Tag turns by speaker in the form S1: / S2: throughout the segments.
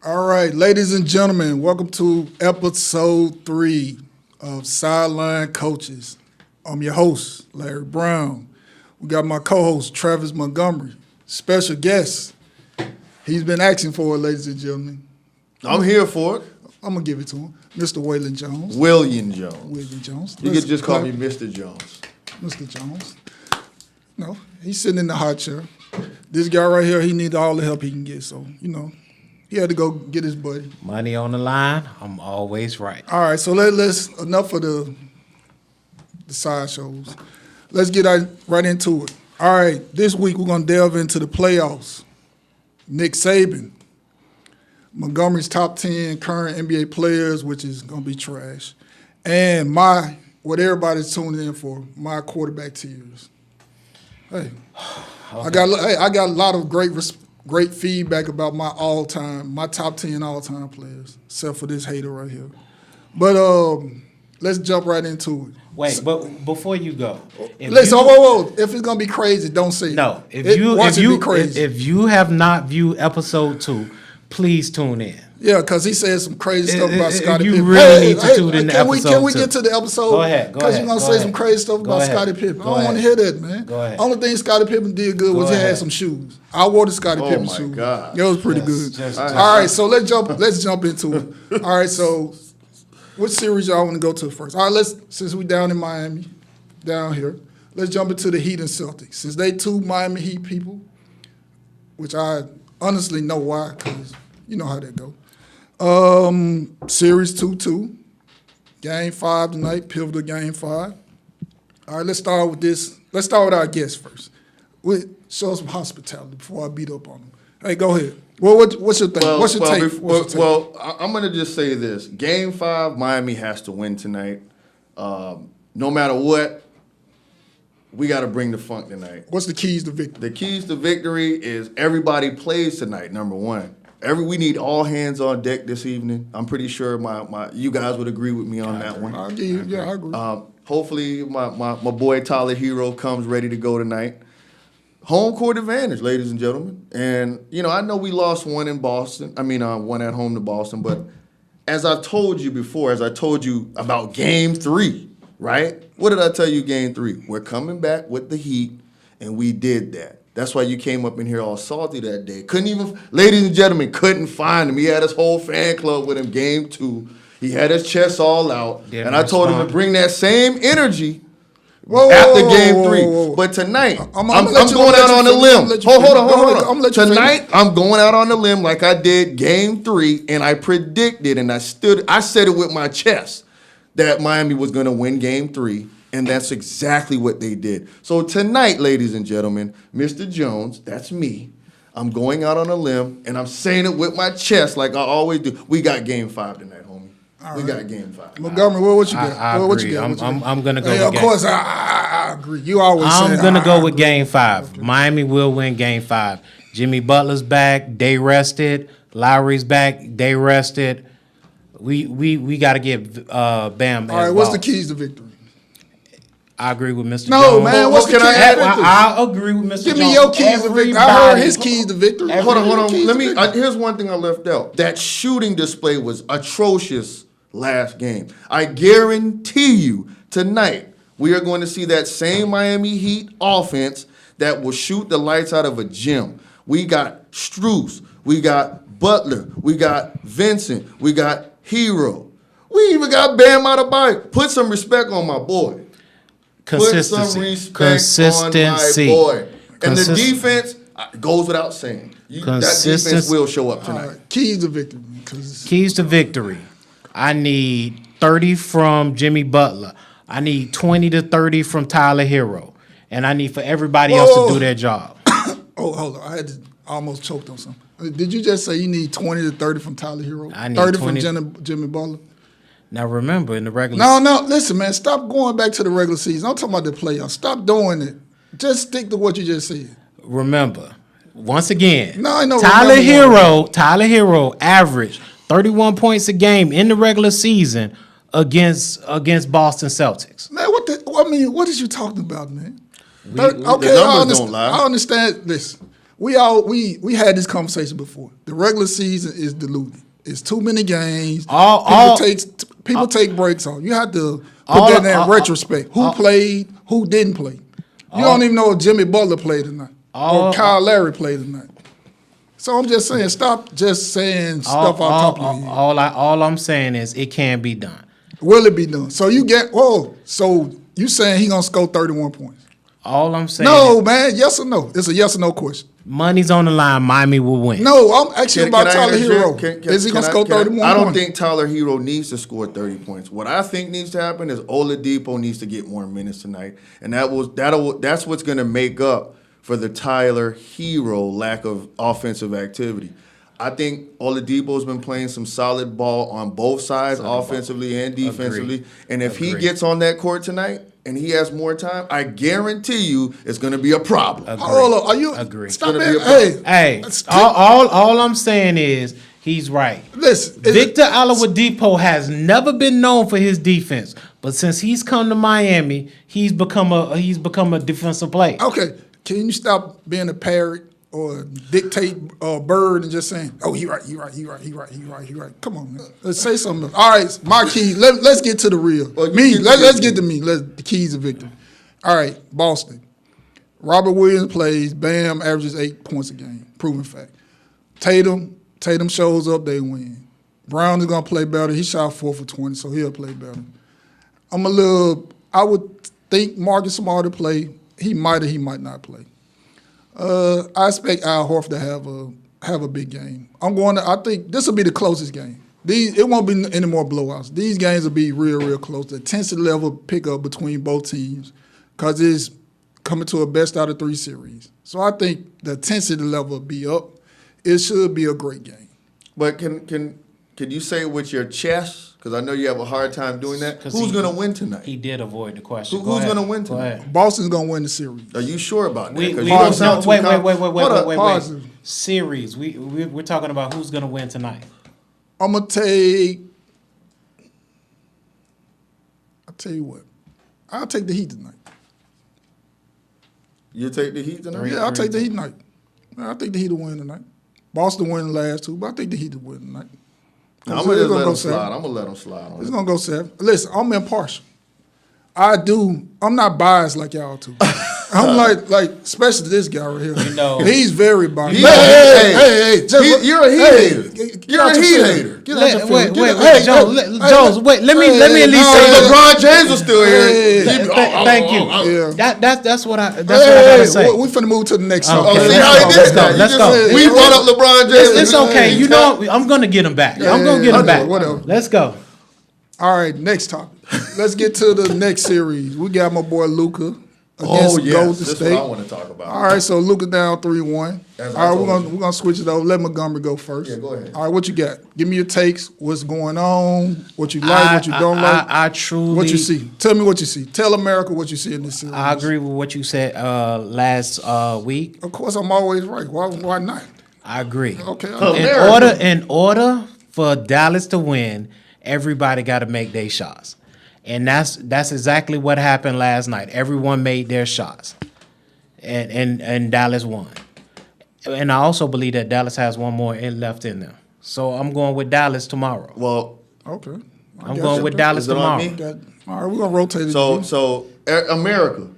S1: All right, ladies and gentlemen, welcome to episode 3 of Sideline Coaches. I'm your host, Larry Brown. We got my co-host, Travis Montgomery. Special guest. He's been asking for it, ladies and gentlemen.
S2: I'm here for it.
S1: I'm going to give it to him. Mr. Waylon Jones.
S2: William Jones.
S1: William Jones.
S2: You could just call me Mr. Jones.
S1: Mr. Jones. No, he's sitting in the hot chair. This guy right here, he needs all the help he can get, so, he had to go get his buddy.
S3: Money on the line, I'm always right.
S1: All right, so let's enough of the sideshows. Let's get right into it. All right, this week we're going to delve into the playoffs. Nick Saban, Montgomery's top 10 current NBA players, which is going to be trash, and what everybody's tuning in for, my quarterback tiers. Hey, okay. I got a lot of great feedback about my top 10 all-time players, except for this hater right here. But let's jump right into it.
S3: Wait, but before you go,
S1: whoa. If it's gonna be crazy, don't say
S3: no.
S1: It.
S3: If you have not viewed episode 2, please tune in.
S1: Yeah, because he said some crazy stuff about Scottie Pippen.
S3: You really need to tune in to episode 2.
S1: Can we get to the episode?
S3: Go ahead.
S1: Because you're going to say some crazy stuff about Scottie Pippen. I don't want to hear that, man.
S3: Go ahead.
S1: Only thing Scottie Pippen did good was he had some shoes. I wore the Scottie Pippen shoes. Oh, my God. It was pretty good. All right, so let's jump into it. All right, so what series y'all want to go to first? All right, since we down in Miami, down here, let's jump into the Heat and Celtics. Since they two Miami Heat people, which I honestly know why, because you know how that go. Series 2-2. Game 5 tonight, pivotal game 5. All right, let's start with this. Let's start with our guests first. Show some hospitality before I beat up on them. Hey, go ahead. Well, what's your thing? What's your take?
S2: Well, I'm going to just say this. Game 5, Miami has to win tonight. No matter what, we got to bring the funk tonight.
S1: What's the keys to victory?
S2: The keys to victory is everybody plays tonight, number one. We need all hands on deck this evening. I'm pretty sure you guys would agree with me on that one.
S1: I agree.
S2: Hopefully my boy Tyler Hero comes ready to go tonight. Home court advantage, ladies and gentlemen. And, I know we lost one in Boston. One at home to Boston. But as I told you before, as I told you about Game 3, right? What did I tell you Game 3? We're coming back with the Heat, and we did that. That's why you came up in here all salty that day. Ladies and gentlemen, couldn't find him. He had his whole fan club with him Game 2. He had his chest all out. And I told him to bring that same energy after Game 3. But tonight, I'm going out on a limb. Hold on. Tonight, I'm going out on a limb like I did Game 3, and I predicted, and I said it with my chest, that Miami was going to win Game 3. And that's exactly what they did. So tonight, ladies and gentlemen, Mr. Jones, that's me. I'm going out on a limb, and I'm saying it with my chest like I always do. We got Game 5 tonight, homie. We got Game 5.
S1: Montgomery, what you got?
S3: I agree.
S1: What you got?
S3: I'm going to go
S1: with Game 5. Of course, I agree. You always say
S3: I'm going to go with Game 5. Okay. Miami will win Game 5. Jimmy Butler's back. They rested. Lowry's back. They rested. We got to give Bam.
S1: All right, what's the keys to victory?
S3: I agree with Mr. Jones.
S1: No, man, what's the key to victory?
S3: I agree with Mr. Jones.
S1: Give me your keys to victory. I heard his keys to victory.
S2: Hold on. Here's one thing I left out. That shooting display was atrocious last game. I guarantee you tonight we are going to see that same Miami Heat offense that will shoot the lights out of a gym. We got Strus. We got Butler. We got Vincent. We got Hero. We even got Bam Adebayo. Put some respect on my boy.
S3: Consistency.
S2: On my boy. And the defense goes without saying. That defense will show up tonight.
S1: Keys to victory.
S3: Keys to victory. I need 30 from Jimmy Butler. I need 20 to 30 from Tyler Hero. And I need for everybody else to do their job.
S1: Hold on. I almost choked on something. Did you just say you need 20 to 30 from Tyler Hero?
S3: I need
S1: 30
S3: 20.
S1: from Jimmy Butler?
S3: Now, remember, in the regular
S1: season. No, listen, man. Stop going back to the regular season. I'm talking about the playoffs. Stop doing it. Just stick to what you just said.
S3: Remember, once again,
S1: Tyler
S3: Hero averaged 31 points a game in the regular season against Boston Celtics.
S1: Man, what is you talking about, man?
S2: The numbers don't lie.
S1: I understand. Listen, we had this conversation before. The regular season is diluted. It's too many games. People take breaks off. You have to put that in retrospect. Who played? Who didn't play? You don't even know if Jimmy Butler played tonight or Kyle Lowry played tonight. So I'm just saying, stop just saying stuff off top of your head.
S3: All I'm saying is it can be done.
S1: Will it be done? So so you saying he gonna score 31 points?
S3: All I'm saying
S1: No, man. Yes or no? It's a yes or no question.
S3: money's on the line. Miami will win.
S1: No, I'm actually about Tyler Hero.
S2: Can
S1: Is he gonna score 31
S2: I don't
S1: points?
S2: think Tyler Hero needs to score 30 points. What I think needs to happen is Oladipo needs to get more minutes tonight, and that's what's gonna make up for the Tyler Hero lack of offensive activity. I think Oladipo's been playing some solid ball on both sides, offensively and defensively. And if he gets on that court tonight and he has more time, I guarantee you it's going to be a problem.
S1: Hold on, are you?
S3: Agree.
S1: Stop it.
S3: Hey, all I'm saying is he's right.
S1: Listen,
S3: Victor Oladipo has never been known for his defense, but since he's come to Miami, he's become a defensive player.
S1: Okay, can you stop being a parrot or dictate bird and just saying, "Oh, he right. Come on, man. Let's say something. All right, my key. Let's get to the real. Let's get to me. The keys of victory. All right, Boston. Robert Williams plays. Bam averages 8 points a game. Proven fact. Tatum shows up. They win. Brown is gonna play better. He shot 4 for 20, so he'll play better. I would think Marcus Smart to play. He might or he might not play. I expect Al Horford to have a big game. I think this will be the closest game. It won't be any more blowouts. These games will be real close. The intensity level pick up between both teams because it's coming to a best out of 3 series. So I think the intensity level will be up. It should be a great game.
S2: But can you say with your chest? Because I know you have a hard time doing that. Who's going to win tonight?
S3: He did avoid the question.
S2: Who's going to win tonight?
S1: Boston's going to win the series.
S2: Are you sure about that?
S3: Wait. Series. We're talking about who's going to win tonight.
S1: I'll tell you what. I'll take the Heat tonight.
S2: You take the Heat tonight?
S1: Yeah, I'll take the Heat tonight. I think the Heat will win tonight. Boston win the last 2, but I think the Heat will win tonight.
S2: I'm going to let them slide. I'm going to let them slide on
S1: It's going to go 7. Listen, I'm impartial. I'm not biased like y'all two. I'm like, especially this guy right here.
S3: You know,
S1: he's very biased.
S2: You're a Heat hater. You're a Heat hater.
S3: Wait, Jones, wait. Let me at least say
S2: LeBron James was still here.
S3: Thank you.
S1: Yeah.
S3: That's what I gotta say.
S1: We finna move to the next
S3: Okay,
S1: song.
S2: See how he did that?
S3: Let's go.
S2: We brought up LeBron James.
S3: It's okay. You know, I'm gonna get him back. I'm gonna get him back.
S1: Whatever.
S3: Let's go.
S1: All right, next topic. Let's get to the next series. We got my boy Luka against Golden State.
S2: That's what I want to talk about.
S1: All right, so Luka down 3-1. All right, we're gonna switch it over. Let Montgomery go first.
S2: Yeah, go ahead.
S1: All right, what you got? Give me your takes. What's going on? What you like? What you don't like?
S3: I truly.
S1: What you see? Tell me what you see. Tell America what you see in this series.
S3: I agree with what you said last week.
S1: Of course, I'm always right. Why not?
S3: I agree.
S1: Okay.
S3: In order for Dallas to win, everybody got to make their shots. And that's exactly what happened last night. Everyone made their shots, and Dallas won. And I also believe that Dallas has one more left in them. So I'm going with Dallas tomorrow.
S2: Well,
S1: okay.
S3: I'm going with Dallas tomorrow.
S1: All right, we're gonna rotate it.
S2: So America,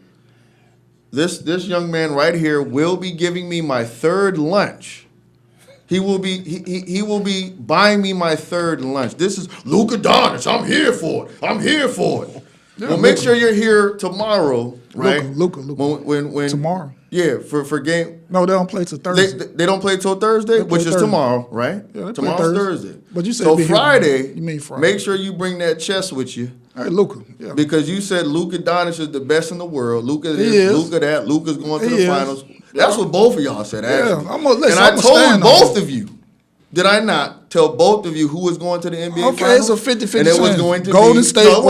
S2: this young man right here will be giving me my 3rd lunch. He will be buying me my 3rd lunch. This is Luka Doncic. I'm here for it. Yeah, well, make sure you're here tomorrow, right?
S1: Luka.
S2: When
S1: Tomorrow.
S2: Yeah, for game.
S1: No, they don't play till Thursday.
S2: They don't play till Thursday, which is tomorrow, right?
S1: Yeah,
S2: tomorrow's Thursday.
S1: But you said
S2: so Friday.
S1: You mean Friday?
S2: Make sure you bring that chest with you.
S1: All right, Luka. Yeah.
S2: Because you said Luka Doncic is the best in the world. Luka that. Luka's going to the finals. That's what both of y'all said, actually. I told both of you. Did I not tell both of you who was going to the NBA Finals?
S1: Okay, it's a 50-50
S2: and it was going to
S1: Golden
S2: be,
S1: State
S2: no,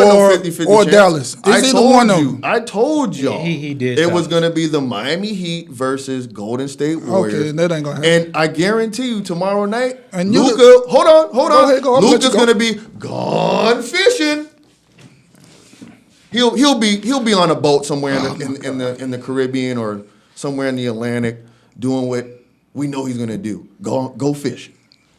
S1: or Dallas. It's either one of them.
S2: I told y'all.
S3: He did.
S2: It was going to be the Miami Heat versus Golden State Warriors.
S1: Okay, and that ain't going to happen.
S2: And I guarantee you tomorrow night,
S1: and
S2: Luka, hold on.
S1: Go ahead,
S2: Luka's going to be gone fishing. He'll be on a boat somewhere in the Caribbean or somewhere in the Atlantic doing what we know he's gonna do. Go fishing.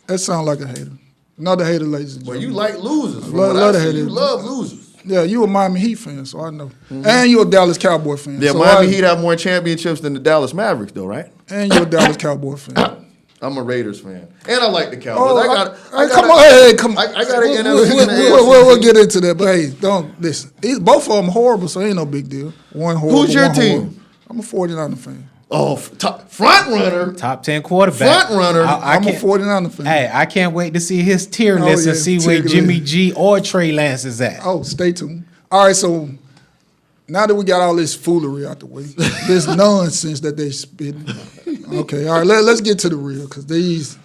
S1: That sounds like a hater. Another hater, ladies and
S2: Well,
S1: gentlemen.
S2: you like losers. From
S1: Love
S2: what I
S1: to
S2: see,
S1: hate
S2: you
S1: it.
S2: love losers.
S1: Yeah, you a Miami Heat fan, so I know. And you a Dallas Cowboy fan.
S2: Yeah,
S1: so
S2: Miami Heat have more championships than the Dallas Mavericks, though, right?
S1: And you a Dallas Cowboy fan.
S2: I'm a Raiders fan, and I like the Cowboys.
S1: Come on, hey, come on.
S2: I got to get
S1: We'll get into that, but hey, don't listen. Both of them horrible, so ain't no big deal. One horrible.
S2: Who's your
S1: one
S2: team?
S1: horrible. I'm a 49er fan.
S2: Oh, front runner.
S3: Top 10 quarterback.
S2: Front runner.
S1: I'm a
S3: can't-
S1: 49er fan.
S3: Hey, I can't wait to see his tier list and see where
S1: tier
S3: Jimmy
S1: list.
S3: G or Trey Lance is at.
S1: Oh, stay tuned. All right, so now that we got all this foolery out the way, this nonsense that they spitting. Okay, all right, let's get to the real, because these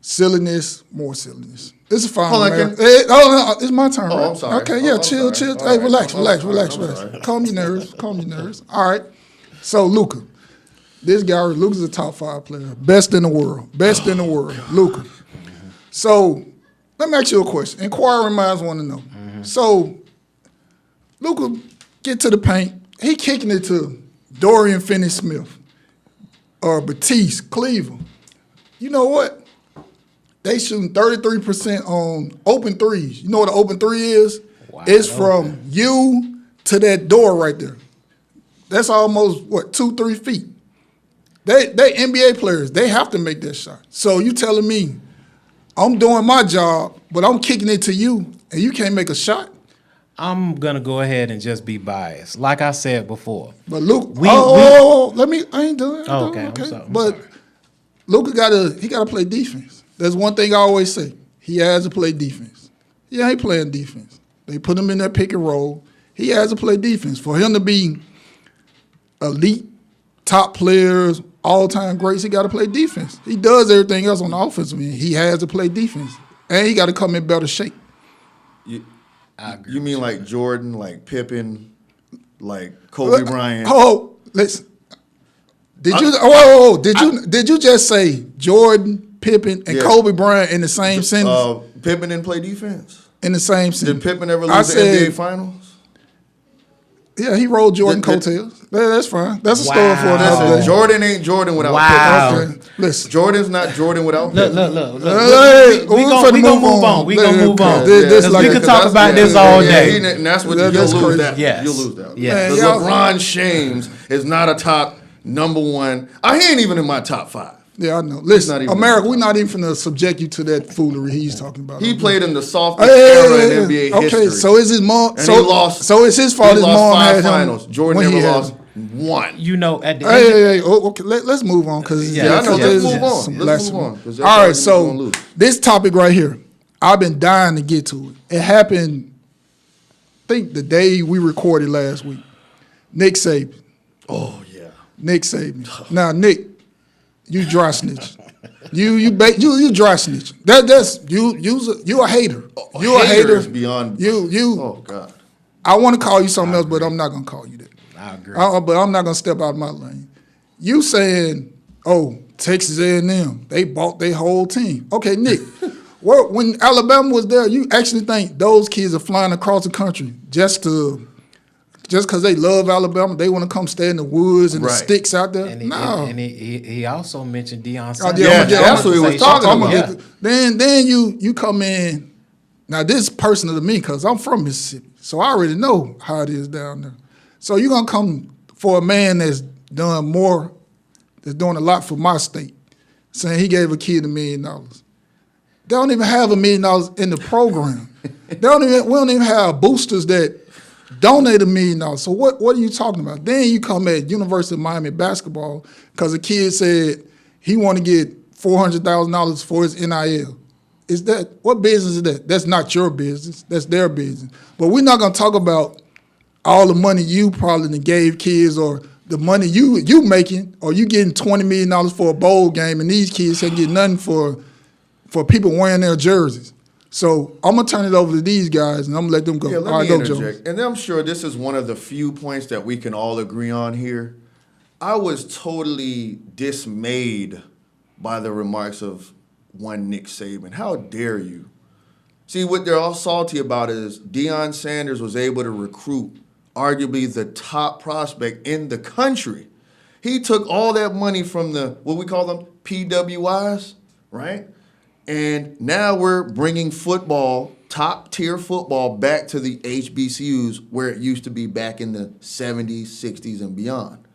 S1: silliness, more silliness. This is fine.
S2: Hold on,
S1: man.
S2: can-
S1: No, it's my turn.
S2: Oh,
S1: right?
S2: I'm sorry.
S1: Okay, yeah,
S2: I'm
S1: chill.
S2: sorry.
S1: Hey,
S2: All right.
S1: relax.
S2: I'm sorry.
S1: Calm your nerves. All right. So, Luka. This guy, Luka's a top 5 player. Best in the world. Luka. So, let me ask you a question. Inquiring minds want to know. So, Luka get to the paint. He kicking it to Dorian Finney-Smith or Batiste, Cleveland. You know what? They shooting 33% on open threes. You know what an open three is?
S3: Wow.
S1: It's from you to that door right there. That's almost, 2-3 feet. They NBA players, they have to make that shot. So you telling me I'm doing my job, but I'm kicking it to you, and you can't make a shot?
S3: I'm going to go ahead and just be biased. Like I said before.
S1: But Luke,
S3: We-
S1: I ain't done.
S3: Oh, okay, I'm sorry.
S1: But Luka gotta play defense. That's one thing I always say. He has to play defense. He ain't playing defense. They put him in that pick and roll. He has to play defense. For him to be elite, top players, all-time greats, he got to play defense. He does everything else on the offensive end. He has to play defense. And he got to come in better shape.
S2: You mean like Jordan, like Pippen, like Kobe Bryant?
S1: Listen. Did you just say Jordan, Pippen, and
S2: Yeah.
S1: Kobe Bryant in the same sentence?
S2: Pippen didn't play defense.
S1: In the same sentence.
S2: Did Pippen ever
S1: I
S2: lose the
S1: said-
S2: NBA Finals?
S1: Yeah, he rolled Jordan
S2: Did-
S1: coattails. That's fine. That's a story
S3: Wow.
S1: for another
S2: Listen,
S1: day.
S2: Jordan ain't Jordan without
S3: Wow.
S2: Pippen.
S1: Okay, listen.
S2: Jordan's not Jordan without
S3: Look.
S2: Pippen.
S1: Hey,
S3: We
S1: finna
S3: gonna move on. We gonna move on.
S1: This
S3: Because
S1: like
S3: we
S1: a-
S3: could talk about this all day.
S2: And that's what
S1: That's
S2: you'll lose
S1: crazy.
S2: that.
S3: Yes.
S2: You'll lose that.
S3: Yes.
S1: Man,
S2: Because
S1: y'all-
S2: LeBron James is not a top number one. He ain't even in my top 5.
S1: Yeah, I know.
S2: not
S1: Listen,
S2: even
S1: America,
S2: in
S1: we're
S2: the
S1: not even finna subject you to that foolery he's talking about.
S2: He played in the softest
S1: Hey,
S2: era in NBA
S1: okay,
S2: history.
S1: so is his mom?
S2: And
S1: So
S2: he lost.
S1: So it's his fault.
S2: He
S1: His
S2: lost
S1: mom
S2: 5
S1: had
S2: finals.
S1: him.
S2: Jordan
S1: when he
S2: never
S1: had
S2: lost
S1: him.
S2: 1.
S3: You know, at the end,
S1: Hey, okay. Let's move on because
S3: Yeah,
S2: I know.
S1: there's
S2: Let's move on.
S1: some
S2: Let's
S1: blasphemy.
S2: move on, 'cause that's
S1: All right,
S2: argument you're gonna
S1: so
S2: lose.
S1: this topic right here, I've been dying to get to it. It happened, I think the day we recorded last week. Nick Saban.
S2: Oh yeah.
S1: Nick Saban. Now, Nick, you dry snitch. You dry snitch. That's you a hater. You a hater.
S2: Haters beyond.
S1: You.
S2: Oh God.
S1: I want to call you something else, but I'm not gonna call you that.
S3: I agree.
S1: But I'm not gonna step out of my lane. You saying, "Oh, Texas A&M, they bought their whole team." Okay, Nick. When Alabama was there, you actually think those kids are flying across the country just because they love Alabama? They want to come stay in the woods and the
S2: Right.
S1: sticks out there?
S3: And
S1: No.
S3: he also mentioned Deion
S1: Oh,
S3: Sanders.
S1: yeah,
S2: Yeah, that's what he was talking
S1: I'm gonna
S2: about.
S1: get then you come in. Now this is personal to me because I'm from Mississippi, so I already know how it is down there. So you're gonna come for a man that's done more, that's doing a lot for my state, saying he gave a kid $1 million. They don't even have $1 million in the program. We don't even have boosters that donate $1 million. So what are you talking about? Then you come at University of Miami basketball because a kid said he want to get $400,000 for his NIL. What business is that? That's not your business. That's their business. But we're not gonna talk about all the money you probably gave kids or the money you making, or you getting $20 million for a bowl game and these kids can't get nothing for people wearing their jerseys. So I'm gonna turn it over to these guys and I'm gonna let them go.
S2: Yeah,
S1: All
S2: let
S1: right,
S2: me
S1: go,
S2: interject.
S1: Joe.
S2: And I'm sure this is one of the few points that we can all agree on here. I was totally dismayed by the remarks of one Nick Saban. How dare you? See, what they're all salty about is Deion Sanders was able to recruit arguably the top prospect in the country. He took all that money from the, what we call them, PWIs, right? And now we're bringing football, top-tier football, back to the HBCUs where it used to be back in the 70s, 60s, and beyond.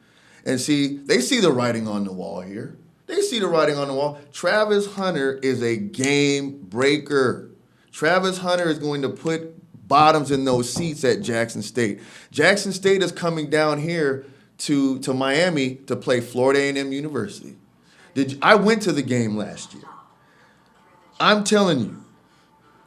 S2: And see, they see the writing on the wall here. They see the writing on the wall. Travis Hunter is a game breaker. Travis Hunter is going to put bottoms in those seats at Jackson State. Jackson State is coming down here to Miami to play Florida A&M University. I went to the game last year. I'm telling you,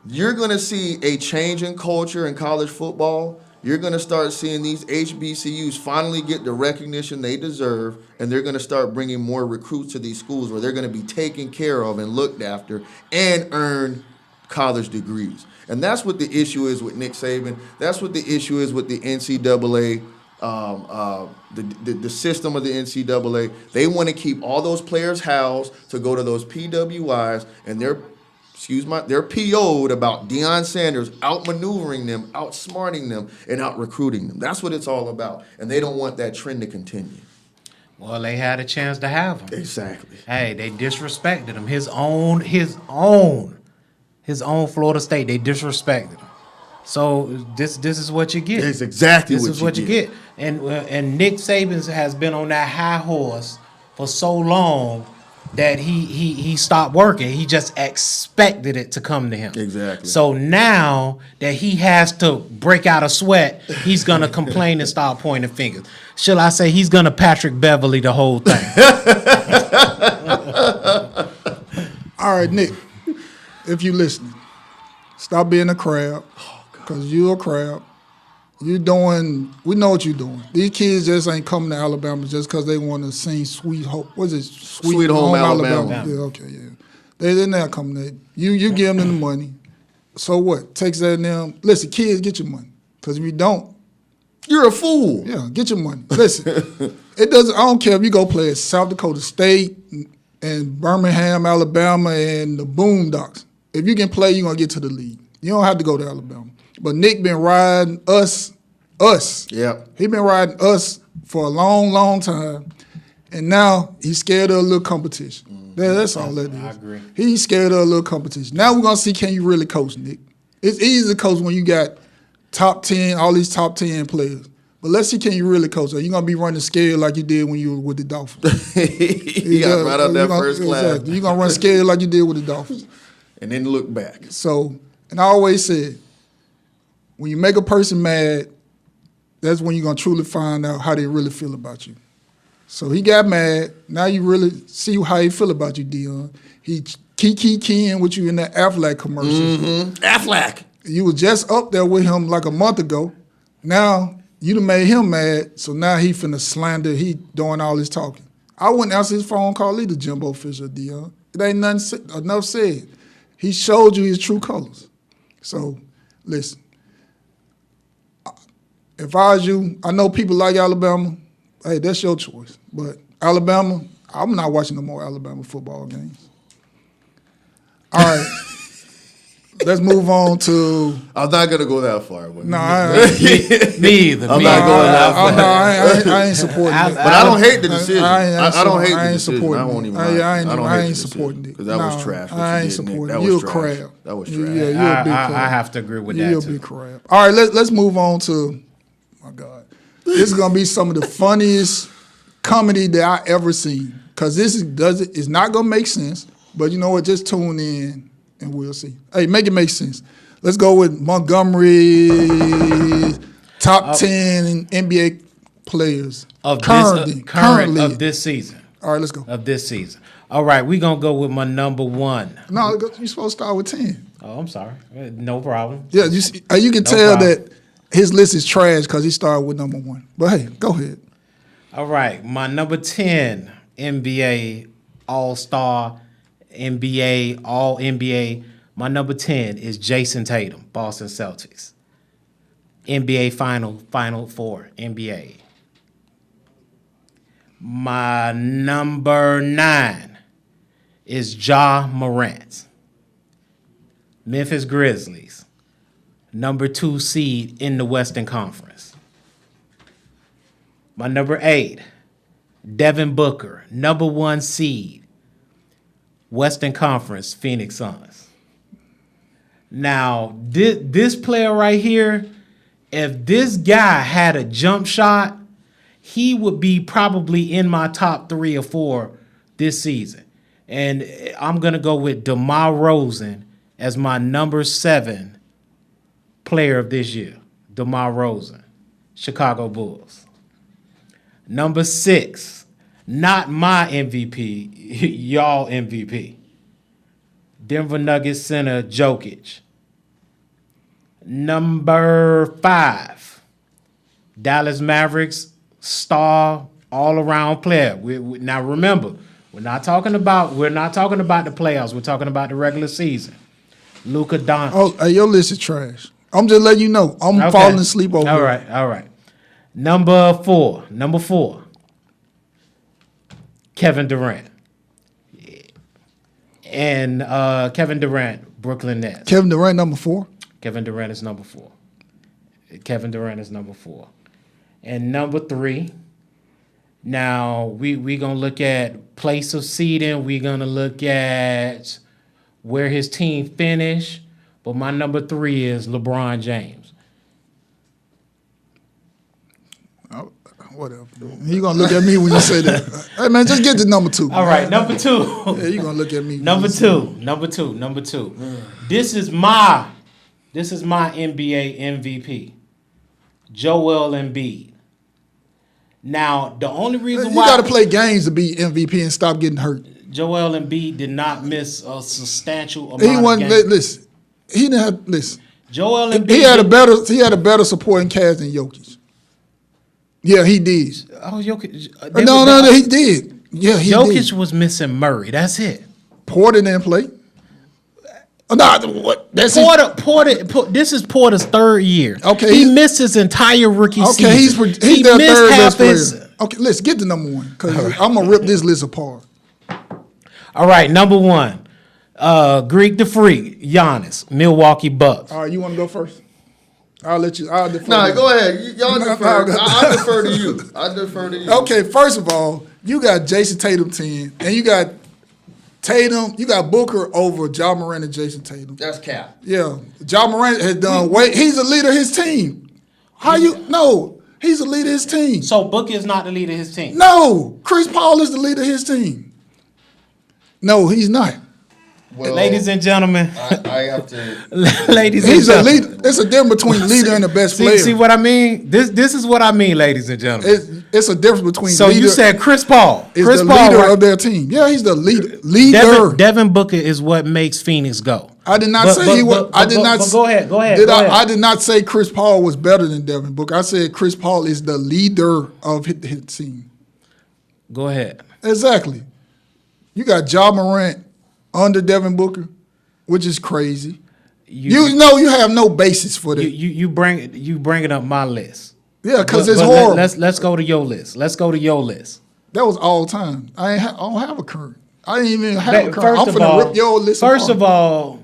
S2: you're going to see a change in culture in college football. You're going to start seeing these HBCUs finally get the recognition they deserve, and they're going to start bringing more recruits to these schools where they're going to be taken care of and looked after and earn college degrees. And that's what the issue is with Nick Saban. That's what the issue is with the NCAA, the system of the NCAA. They want to keep all those players housed to go to those PWIs, and they're PO'd about Deion Sanders outmaneuvering them, outsmarting them, and out-recruiting them. That's what it's all about. And they don't want that trend to continue.
S3: Well, they had a chance to have him.
S2: Exactly.
S3: Hey, they disrespected him. His own Florida State, they disrespected him. So this is what you get.
S2: It's exactly
S3: this is what you get. And Nick Saban has been on that high horse for so long that he stopped working. He just expected it to come to him.
S2: Exactly.
S3: So now that he has to break out a sweat, he's gonna complain and start pointing fingers. Shall I say he's gonna Patrick Beverly the whole thing?
S1: All right, Nick, if you listening, stop being a crab, because you're a crab. We know what you're doing. These kids just ain't coming to Alabama just because they want to sing Sweet Home. What's it?
S2: Sweet Home Alabama.
S1: Yeah, okay, yeah. They're not coming there. You give them the money. So what? Texas A&M. Listen, kids, get your money. Because if you don't,
S2: you're a fool.
S1: Yeah, get your money. Listen, it doesn't. I don't care if you go play at South Dakota State and Birmingham, Alabama, and the Boondocks. If you can play, you're gonna get to the league. You don't have to go to Alabama. But Nick been riding us.
S2: Yeah.
S1: He been riding us for a long, long time. And now he's scared of a little competition. That's all that is.
S3: I agree.
S1: He's scared of a little competition. Now we're going to see, can you really coach, Nick? It's easy to coach when you got top 10, all these top 10 players. But let's see, can you really coach? Are you going to be running scared like you did when you were with the Dolphins?
S2: He got right out that first class.
S1: Exactly. You're going to run scared like you did with the Dolphins.
S2: And then look back.
S1: So, and I always said, when you make a person mad, that's when you're going to truly find out how they really feel about you. So he got mad. Now you really see how he feel about you, Deion. He keying with you in that Aflac commercial.
S2: Mm-hmm. Aflac.
S1: You was just up there with him like a month ago. Now you done made him mad, so now he finna slander. He doing all this talking. I wouldn't answer his phone call either, Jimbo Fisher, Deion. It ain't nothing enough said. He showed you his true colors. So listen. If I was you, I know people like Alabama. Hey, that's your choice. But Alabama, I'm not watching no more Alabama football games. All right. Let's move on to.
S2: I'm not gonna go that far. But
S1: No,
S3: Me either.
S2: I'm not going that far.
S1: I ain't supporting it.
S2: But I don't hate the decision.
S1: I
S2: don't hate the
S1: I ain't
S2: decision.
S1: supporting
S2: I won't
S1: it.
S2: even.
S1: I ain't supporting it
S2: because that was trash. what
S1: I
S2: you
S1: ain't
S2: did, Nick.
S1: supporting
S2: That
S1: it.
S2: was
S1: You're a
S2: trash.
S1: crab.
S2: That was
S1: Yeah,
S2: trash.
S1: you're a big crab.
S3: I have to agree with that
S1: You're a
S3: too.
S1: big crab. All right, let's move on to. My God, this is gonna be some of the funniest comedy that I ever seen. Cause it's not gonna make sense. But you know what? Just tune in and we'll see. Hey, make it make sense. Let's go with Montgomery, top 10 NBA players currently
S3: of this season.
S1: All right, let's go.
S3: Of this season. All right, we're going to go with my number one.
S1: No, you're supposed to start with 10.
S3: Oh, I'm sorry. No problem.
S1: Yeah, you can tell that his list is trash because he started with number 1. But hey, go ahead.
S3: All right, my number 10 NBA All-Star, NBA, All-NBA. My number 10 is Jason Tatum, Boston Celtics. NBA Final Four, NBA. My number 9 is Ja Morant, Memphis Grizzlies, number 2 seed in the Western Conference. My number 8, Devin Booker, number 1 seed, Western Conference, Phoenix Suns. Now, this player right here, if this guy had a jump shot, he would be probably in my top 3 or 4 this season. And I'm going to go with DeMar DeRozan as my number 7 player of this year. DeMar DeRozan, Chicago Bulls. Number 6, not my MVP, y'all MVP. Denver Nuggets center Jokic. Number 5, Dallas Mavericks star all-around player. Now remember, we're not talking about the playoffs. We're talking about the regular season. Luka Doncic.
S1: Oh, hey, your list is trash. I'm just letting you know. I'm falling asleep over here.
S3: All right. Number four, Kevin Durant. And Kevin Durant, Brooklyn Nets.
S1: Kevin Durant, number 4.
S3: Kevin Durant is number 4. And number 3, now we going to look at place of seeding. We're going to look at where his team finished. But my number 3 is LeBron James.
S1: Oh, whatever. You going to look at me when you say that. Hey, man, just get to number 2.
S3: All right, number 2.
S1: Yeah, you going to look at me.
S3: Number two. This is my NBA MVP, Joel Embiid. Now, the only reason
S1: You
S3: why
S1: got to play games to be MVP and stop getting hurt.
S3: Joel Embiid did not miss a substantial amount
S1: He
S3: of
S1: wasn't.
S3: games.
S1: Listen, he didn't have. Listen,
S3: Joel Embiid.
S1: he had a better supporting cast than Jokic. Yeah, he did.
S3: Oh, Jokic.
S1: No, he did. Yeah, he
S3: Jokic
S1: did.
S3: was missing Murray. That's it.
S1: Porter didn't play. No, what? That's
S3: Porter. This is Porter's 3rd year.
S1: Okay,
S3: he missed his entire rookie season.
S1: Okay, he's
S3: he
S1: their
S3: missed
S1: 3rd
S3: half
S1: best player. Okay, let's get to number 1 because I'm gonna rip this list apart.
S3: All right, number 1, Greek the Freak, Giannis, Milwaukee Bucks.
S1: All right, you want to go first? I'll let you. I'll defer.
S2: Nah,
S1: to you.
S2: go ahead. Y'all defer. I defer to you.
S1: Okay, first of all, you got Jason Tatum 10, and you got Tatum. You got Booker over Ja Morant and Jason Tatum.
S2: That's cap.
S1: Yeah, Ja Morant has done way. He's a leader of his team. How you? No, he's a leader of his team.
S3: So Booker is not the leader of his team.
S1: No, Chris Paul is the leader of his team. No, he's not.
S2: Well,
S3: Ladies and gentlemen,
S2: I have to.
S3: ladies and
S1: He's a
S3: gentlemen,
S1: leader. It's a difference between leader and the best player.
S3: see what I mean? This is what I mean, ladies and gentlemen.
S1: It's a difference between.
S3: So
S1: leader
S3: you said Chris Paul.
S1: is
S3: Chris
S1: the
S3: Paul,
S1: leader
S3: right?
S1: of their team. Yeah, he's the leader.
S3: Devin Booker is what makes Phoenix go.
S1: I did not say he was. I did not.
S3: But go ahead. Go ahead.
S1: I did not say Chris Paul was better than Devin Booker. I said Chris Paul is the leader of his team.
S3: Go ahead.
S1: Exactly. You got Ja Morant under Devin Booker, which is crazy. You know you have no basis for that.
S3: You bringing up my list.
S1: Yeah, because
S3: But
S1: it's horrible.
S3: Let's go to your list.
S1: That was all time. I don't have a current. I didn't even have a current. I'm finna rip your list
S3: First
S1: apart.
S3: of all,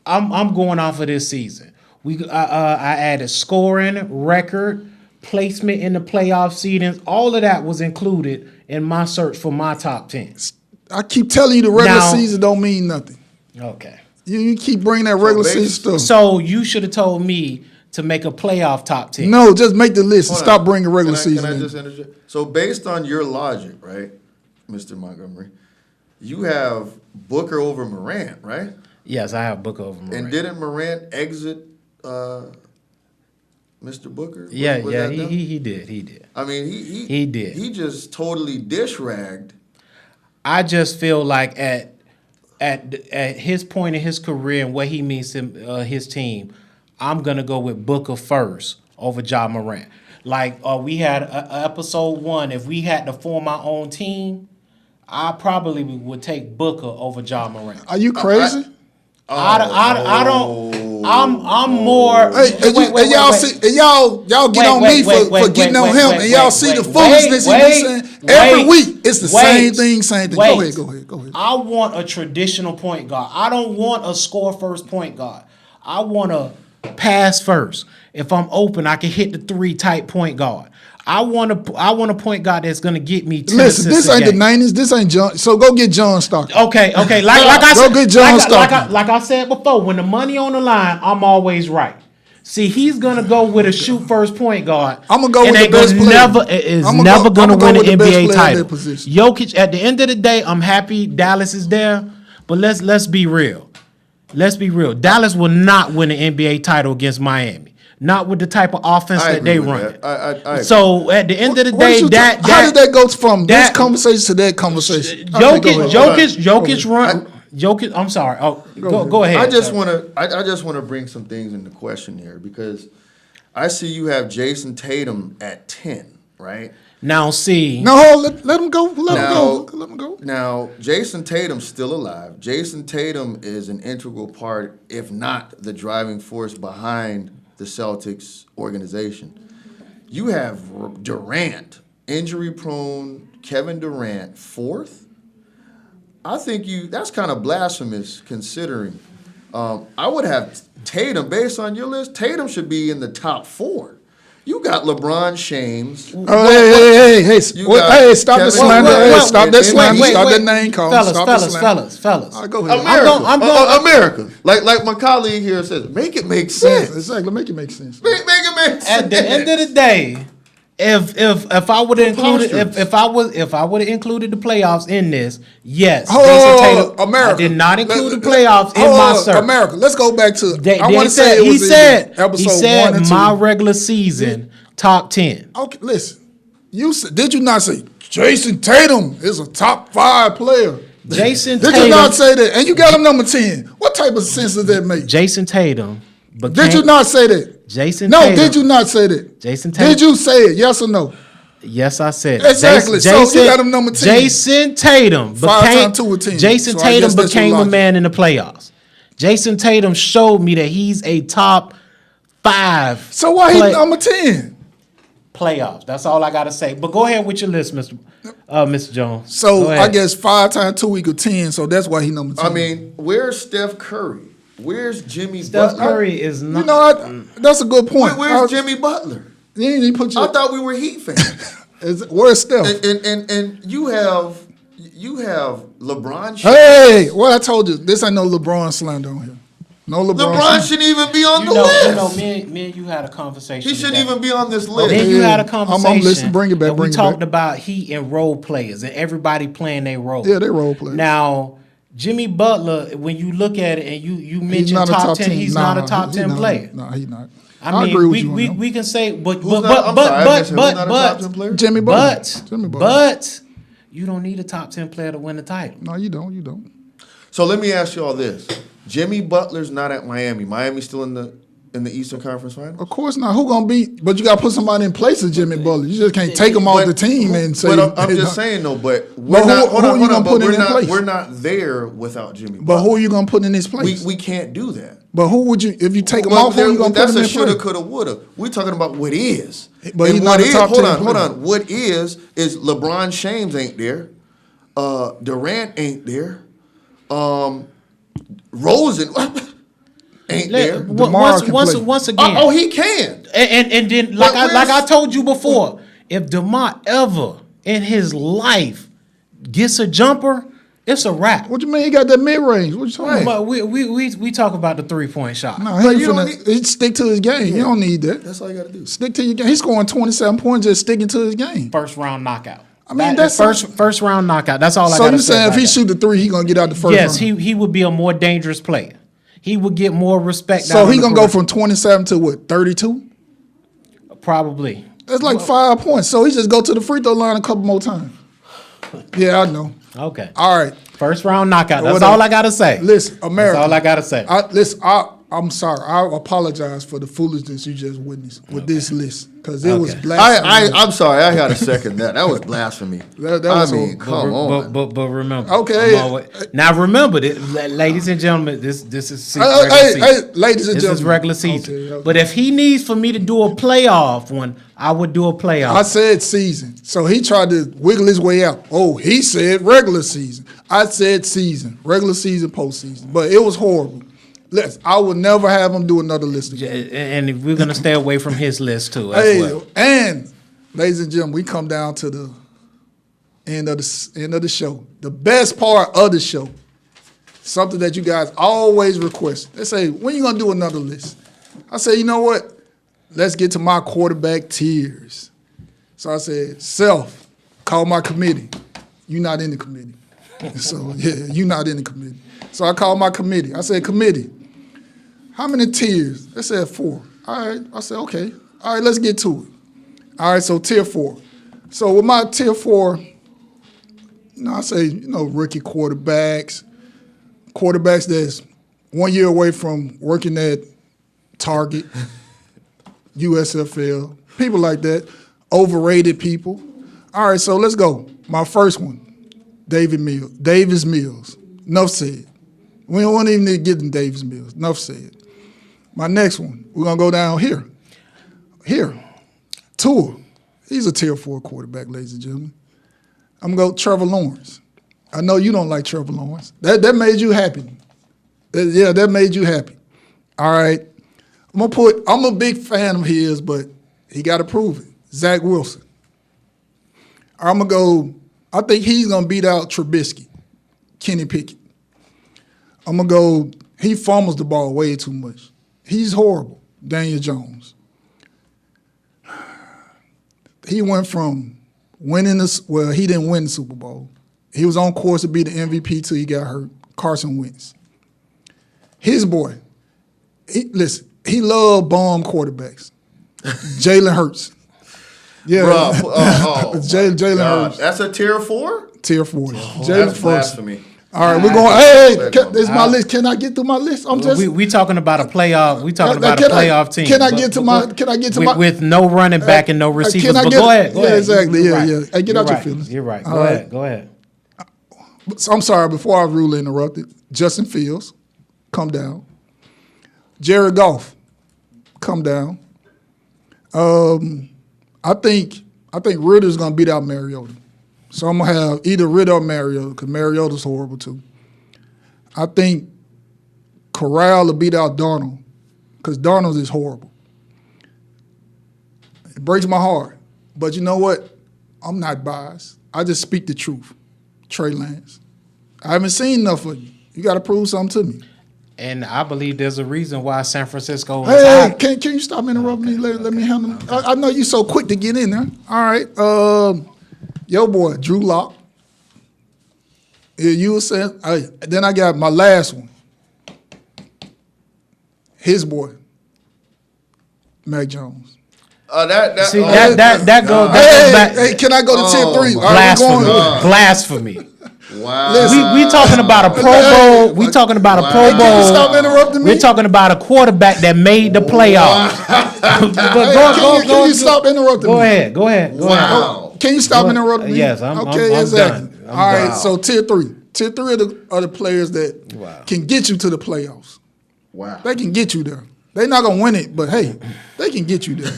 S3: I'm going off of this season. I added scoring, record, placement in the playoff seedings. All of that was included in my search for my top 10.
S1: I keep telling you the regular
S3: Now-
S1: season don't mean nothing.
S3: Okay.
S1: You keep bringing that regular season stuff.
S3: So you should have told me to make a playoff top 10.
S1: No, just make the list and
S2: Hold
S1: stop
S2: on.
S1: bringing regular
S2: Can
S1: season
S2: I
S1: in.
S2: just interject? So based on your logic, right, Mr. Montgomery, you have Booker over Morant, right?
S3: Yes, I have Booker over Morant.
S2: And didn't Morant exit Mr. Booker?
S3: Yeah,
S2: Was
S3: yeah,
S2: that them?
S3: he did.
S2: I mean,
S3: He did.
S2: He just totally dish-ragged.
S3: I just feel like at his point in his career and what he means to his team, I'm gonna go with Booker first over Ja Morant. Like we had episode 1. If we had to form our own team, I probably would take Booker over Ja Morant.
S1: Are you crazy?
S3: I don't. I'm more.
S1: Hey, and y'all get on me for getting on him, and y'all see the foolishness he be saying every week. It's the same thing. Go ahead.
S3: I want a traditional point guard. I don't want a score first point guard. I want pass first. If I'm open, I can hit the 3 type point guard. I want a point guard that's gonna get me 10
S1: Listen, this
S3: assists a
S1: ain't the
S3: game.
S1: 90s. This ain't John. So go get John Stockton.
S3: Okay. Like I
S1: Go
S3: said,
S1: get John Stockton.
S3: like I said before, when the money on the line, I'm always right. See, he's gonna go with a shoot first point guard.
S1: I'm gonna go
S3: and
S1: with
S3: they
S1: the best
S3: gonna
S1: player.
S3: Is
S1: I'ma
S3: never
S1: go-
S3: gonna
S1: I'ma go
S3: win
S1: with
S3: an
S1: the best
S3: NBA
S1: player in
S3: title.
S1: their position.
S3: Jokic. At the end of the day, I'm happy Dallas is there, but let's be real. Let's be real. Dallas will not win an NBA title against Miami. Not with the type of offense
S2: I
S3: that
S2: agree
S3: they
S2: with
S3: run.
S2: that. I agree.
S3: So at the end of the
S1: What
S3: day,
S1: you
S3: that
S1: how did that go from this
S3: that-
S1: conversation to that conversation? Okay, go ahead.
S3: Jokic run. Jokic. I'm sorry. Oh, go ahead.
S2: I just want to bring some things into question here because I see you have Jason Tatum at 10, right?
S3: Now see.
S1: No, let him go. Let
S2: Now-
S1: him go.
S2: Now, Jason Tatum's still alive. Jason Tatum is an integral part, if not the driving force behind the Celtics organization. You have Durant, injury-prone Kevin Durant, 4th. I think that's kind of blasphemous considering. I would have Tatum, based on your list, Tatum should be in the top 4. You got LeBron James.
S1: Oh, hey!
S2: You
S1: What-
S2: got
S1: Hey, stop the
S2: Kevin
S1: slander!
S2: Durant.
S1: Hey, stop that
S2: Wait,
S1: slander!
S2: wait,
S1: Stop
S2: wait.
S1: that name call! Stop the slander.
S3: Fellas.
S1: All right, go ahead.
S2: America.
S3: I'm going-
S2: America. Like my colleague here says, make it make
S1: Yeah,
S2: sense.
S1: exactly. Make it make sense.
S2: Make it make sense.
S3: At the end of the day, if I would have included
S2: Preposterous.
S3: if I would have included the playoffs in this, yes,
S1: Hold
S3: Jason
S1: on,
S3: Tatum.
S1: America.
S3: I did not include the
S1: Let-
S3: playoffs in
S1: hold
S3: my
S1: on,
S3: search.
S1: America. Let's go back to.
S3: They
S1: I want to
S3: said
S1: say it
S3: he
S1: was
S3: said
S1: episode
S3: he
S1: 1
S3: said
S1: and 2.
S3: my regular season top 10.
S1: Okay, listen. You said, did you not say Jason Tatum is a top 5 player?
S3: Jason
S1: Did
S3: Tatum.
S1: you not say that? And you got him number 10. What type of sense does that make?
S3: Jason Tatum.
S1: Did you not say that?
S3: Jason
S1: No,
S3: Tatum.
S1: did you not say that?
S3: Jason Tatum.
S1: Did you say it? Yes or no?
S3: Yes, I said it.
S1: Exactly. So you got him number 10.
S3: Jason Tatum
S1: 5
S3: became
S1: times 2 or 10.
S3: Jason
S1: So I
S3: Tatum
S1: guess that's your
S3: became a
S1: logic.
S3: man in the playoffs. Jason Tatum showed me that he's a top 5.
S1: So why he number 10?
S3: Playoffs. That's all I gotta say. But go ahead with your list, Mr. Jones.
S1: So
S3: Go
S1: I
S3: ahead.
S1: guess 5 times 2 equal 10. So that's why he number 10.
S2: I mean, where's Steph Curry? Where's Jimmy
S3: Steph
S2: Butler?
S3: Curry is not.
S1: you know, that's a good point.
S2: Where's Jimmy Butler?
S1: You ain't even put your.
S2: I thought we were Heat fans.
S1: Where's Steph?
S2: and you have LeBron James.
S1: Hey, what I told you, this ain't no LeBron slander on here. No LeBron.
S2: LeBron
S1: slander.
S2: shouldn't even be on
S3: You
S2: the
S3: know,
S2: list.
S3: me and you had a conversation.
S2: He shouldn't
S3: today.
S2: even be on this
S3: Me
S2: list.
S3: and you had a
S1: I'm
S3: conversation.
S1: listening. Bring it back,
S3: and
S1: bring
S3: we
S1: it
S3: talked
S1: back.
S3: about Heat and role players and everybody playing their role.
S1: Yeah, they role players.
S3: Now, Jimmy Butler, when you look at it and you
S1: He's
S3: mentioned
S1: not a
S3: top
S1: top
S3: 10,
S1: 10.
S3: he's
S1: Nah,
S3: not a top
S1: he
S3: 10
S1: not.
S3: player.
S1: No, he's not.
S3: I mean,
S1: agree with you on that.
S3: we can say, but
S2: I'm sorry, I missed it. Who's not a top 10 player?
S1: Jimmy Butler. Jimmy Butler.
S3: but you don't need a top 10 player to win the title.
S1: No, you don't. You don't.
S2: So let me ask you all this: Jimmy Butler's not at Miami. Miami's still in the Eastern Conference Finals.
S1: Of course not. Who gonna beat? But you got to put somebody in place of Jimmy Butler. You just can't take him off the team and say.
S2: But I'm just saying though. But we're
S1: But
S2: not.
S1: who
S2: Hold on,
S1: you
S2: hold
S1: gonna
S2: on.
S1: put
S2: But
S1: in their place?
S2: we're not there without Jimmy.
S1: But who are you gonna put in his place?
S2: We can't do that.
S1: But who would you if you take him
S2: Well,
S1: off? Who you gonna put
S2: that's
S1: him
S2: a
S1: in
S2: shoulda,
S1: place?
S2: coulda, woulda. We're talking about what is.
S1: But
S2: And
S1: he's not
S2: what
S1: a
S2: is-
S1: top
S2: Hold
S1: 10
S2: on, hold
S1: player.
S2: on. What is LeBron James ain't there. Durant ain't there. Rosen ain't there.
S1: DeMar can play.
S3: Once again,
S2: Oh, he can.
S3: and then like
S2: But
S3: I told you before, if DeMar ever in his life gets a jumper, it's a wrap.
S1: What you mean? He got that mid range. What you talking about?
S3: But we talk about the 3-point shot.
S1: No,
S2: But
S1: he
S2: you don't
S1: finna. He stick to his game. You don't need that.
S2: That's all you got to do.
S1: Stick to your game. He's scoring 27 points just sticking to his game.
S3: First round knockout.
S1: I mean,
S3: That's
S1: that's
S3: first round knockout. That's all I
S1: So
S3: got to
S1: you
S3: say.
S1: saying if
S3: about
S1: he
S3: that.
S1: shoot the 3, he gonna get out the first
S3: Yes,
S1: round?
S3: he would be a more dangerous player. He would get more respect.
S1: So
S3: down
S1: he
S3: on the
S1: gonna go
S3: court.
S1: from 27 to what? 32?
S3: Probably.
S1: That's like 5 points. So he just go to the free throw line a couple more times. Yeah, I know.
S3: Okay.
S1: All right.
S3: First round knockout. That's
S1: Whatever.
S3: all I gotta say.
S1: Listen, America.
S3: That's all I gotta say.
S1: I'm sorry. I apologize for the foolishness you just witnessed with this list because it was
S3: Okay.
S1: blasphemy.
S2: I'm sorry. I got to second that. That was blasphemy.
S1: That was
S2: I mean,
S1: horrible.
S2: come on.
S3: But remember.
S1: Okay.
S3: Now remember, ladies and gentlemen, this is
S1: Hey,
S3: regular season.
S1: ladies and
S3: This
S1: gentlemen.
S3: is regular season.
S1: Okay.
S3: But if he needs for me to do a playoff one, I would do a playoff.
S1: I said season. So he tried to wiggle his way out. Oh, he said regular season. I said season. Regular season, postseason. But it was horrible. I would never have him do another list again.
S3: And we're gonna stay away from his list too. As well.
S1: And ladies and gentlemen, we come down to the end of the show. The best part of the show, something that you guys always request. They say, when you gonna do another list? I say, you know what? Let's get to my quarterback tiers. So I said, Self, call my committee. You not in the committee. So yeah, you not in the committee. So I called my committee. I said, committee, how many tiers? They said 4. All right. I said, okay. All right, let's get to it. All right, so tier 4. So with my tier 4, I say, rookie quarterbacks that's 1 year away from working at Target, USFL, people like that, overrated people. All right, so let's go. My first one, Davis Mills. Enough said. We don't even need to get in Davis Mills. Enough said. My next one, we're going to go down here. Tua. He's a tier 4 quarterback, ladies and gentlemen. I'm going to go Trevor Lawrence. I know you don't like Trevor Lawrence. That made you happy. That made you happy. All right. I'm a big fan of his, but he got to prove it. Zach Wilson. I'm going to go, I think he's going to beat out Trubisky, Kenny Pickett. I'm going to go, he fumbles the ball way too much. He's horrible, Daniel Jones. He went from he didn't win the Super Bowl. He was on course to be the MVP till he got hurt, Carson Wentz. His boy, he loved bomb quarterbacks. Jalen Hurts. Yeah, Jalen Hurts.
S2: That's a tier 4?
S1: Tier 4.
S2: Oh, that's blasphemy.
S1: All right, we're going. Hey, this is my list. Can I get through my list?
S3: We talking about a playoff. We talking about a playoff team.
S1: Can I get to my
S3: with no running back and no receivers? But go ahead.
S1: Yeah, exactly. Yeah. Hey, get out your feelings.
S3: You're right. Go ahead.
S1: So I'm sorry. Before I rudely interrupted, Justin Fields, come down. Jared Goff, come down. I think Ritter's gonna beat out Mariota. So I'm going to have either Ritter or Mariota, because Mariota's horrible too. I think Corral will beat out Darnold, because Darnold is horrible. It breaks my heart. But you know what? I'm not biased. I just speak the truth. Trey Lance. I haven't seen enough of you. You got to prove something to me.
S3: And I believe there's a reason why San Francisco is
S1: Hey, can you stop interrupting me? Let me handle it. I know you're so quick to get in there. All right. Yo, boy, Drew Lock. You were saying, then I got my last one. His boy, Mac Jones.
S3: That goes back.
S1: Hey, can I go to tier 3?
S3: Blasphemy.
S2: Wow.
S3: Listen, we talking about a Pro Bowl. We talking about a Pro Bowl.
S1: Can you stop interrupting me?
S3: We're talking about a quarterback that made the playoffs.
S1: Can you stop interrupting me?
S3: Go ahead.
S2: Wow.
S1: Can you stop interrupting me?
S3: Yes, I'm
S1: exactly.
S3: done.
S1: All right, so tier 3. Tier 3 are the players that can get you to the playoffs.
S2: Wow.
S1: They can get you there. They're not going to win it, but hey, they can get you there.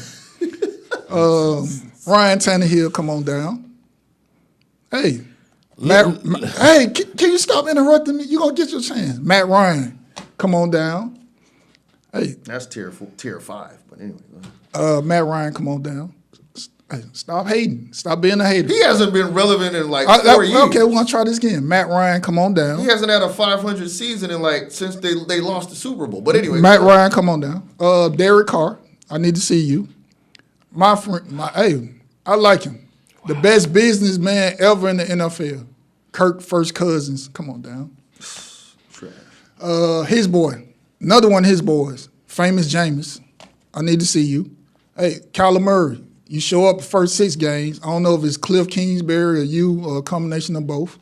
S1: Ryan Tannehill, come on down. Hey. Can you stop interrupting me? You're going to get your chance. Matt Ryan, come on down. Hey.
S2: That's tier 5, but anyway.
S1: Matt Ryan, come on down. Hey, stop hating. Stop being a hater.
S2: He hasn't been relevant in 4 years.
S1: Okay, we're going to try this again. Matt Ryan, come on down.
S2: He hasn't had a 500 season since they lost the Super Bowl. But anyway.
S1: Matt Ryan, come on down. Derek Carr, I need to see you. My friend, I like him. The best businessman ever in the NFL. Kirk First Cousins, come on down. His boy, another one of his boys, Famous Jameis. I need to see you. Hey, Kyler Murray, you show up the first 6 games. I don't know if it's Cliff Kingsbury or you or a combination of both.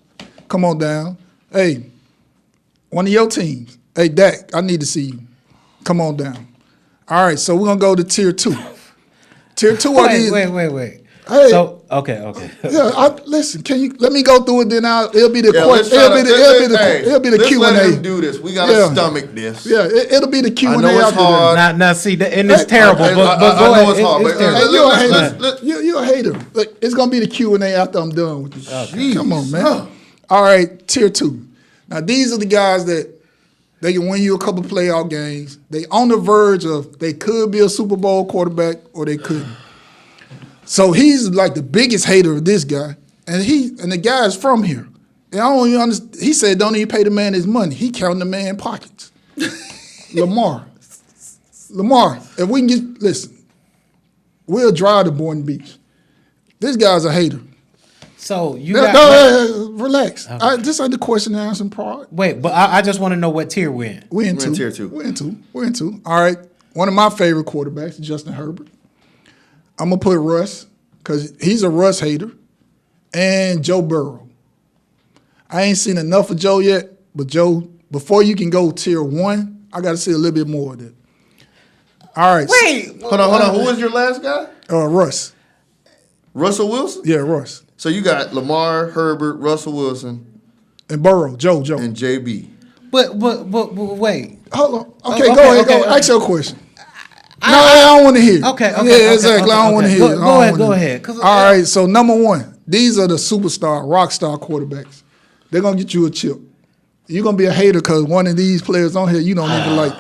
S1: Come on down. Hey, one of your teams. Hey, Dak, I need to see you. Come on down. All right, so we're going to go to tier 2. Tier 2 are these.
S3: Wait.
S1: Hey,
S3: so okay.
S1: Listen. Can you let me go through it? Then it'll be the question. It'll be the Q&A.
S2: Let him do this. We gotta stomach this.
S1: Yeah, it'll be the Q&A.
S2: I know it's hard.
S3: Now, see, and it's terrible. But
S2: I know it's hard.
S1: But you're a hater. It's gonna be the Q&A after I'm done with this. Okay. Come on, man. All right, tier 2. Now these are the guys that They can win you a couple playoff games. They on the verge of they could be a Super Bowl quarterback or they couldn't. So he's like the biggest hater of this guy, and the guy is from here. And I don't even understand. He said, "Don't even pay the man his money." He counting the man pockets. Lamar, if we can listen, we'll drive to Boynton Beach. This guy's a hater.
S3: So you
S1: relax.
S3: Okay.
S1: This ain't the question and answer part.
S3: Wait, but I just want to know what tier we're in.
S1: We're in
S2: tier two.
S1: We're in two. All right. One of my favorite quarterbacks, Justin Herbert. I'm gonna put Russ because he's a Russ hater, and Joe Burrow. I ain't seen enough of Joe yet, but Joe, before you can go tier 1, I got to see a little bit more of that. All right.
S3: Wait,
S2: Hold on. Who was your last guy?
S1: Russ.
S2: Russell Wilson?
S1: Yeah, Russ.
S2: So you got Lamar, Herbert, Russell Wilson,
S1: And Burrow, Joe.
S2: and JB.
S3: But wait.
S1: Hold on. Okay,
S3: Okay,
S1: go ahead.
S3: okay.
S1: Go ask your question. I don't want to hear.
S3: Okay.
S1: Yeah, exactly. I don't want to hear.
S3: Go ahead.
S1: All right. So number 1, these are the superstar, rock star quarterbacks. They're gonna get you a chip. You're gonna be a hater because one of these players on here you don't even like.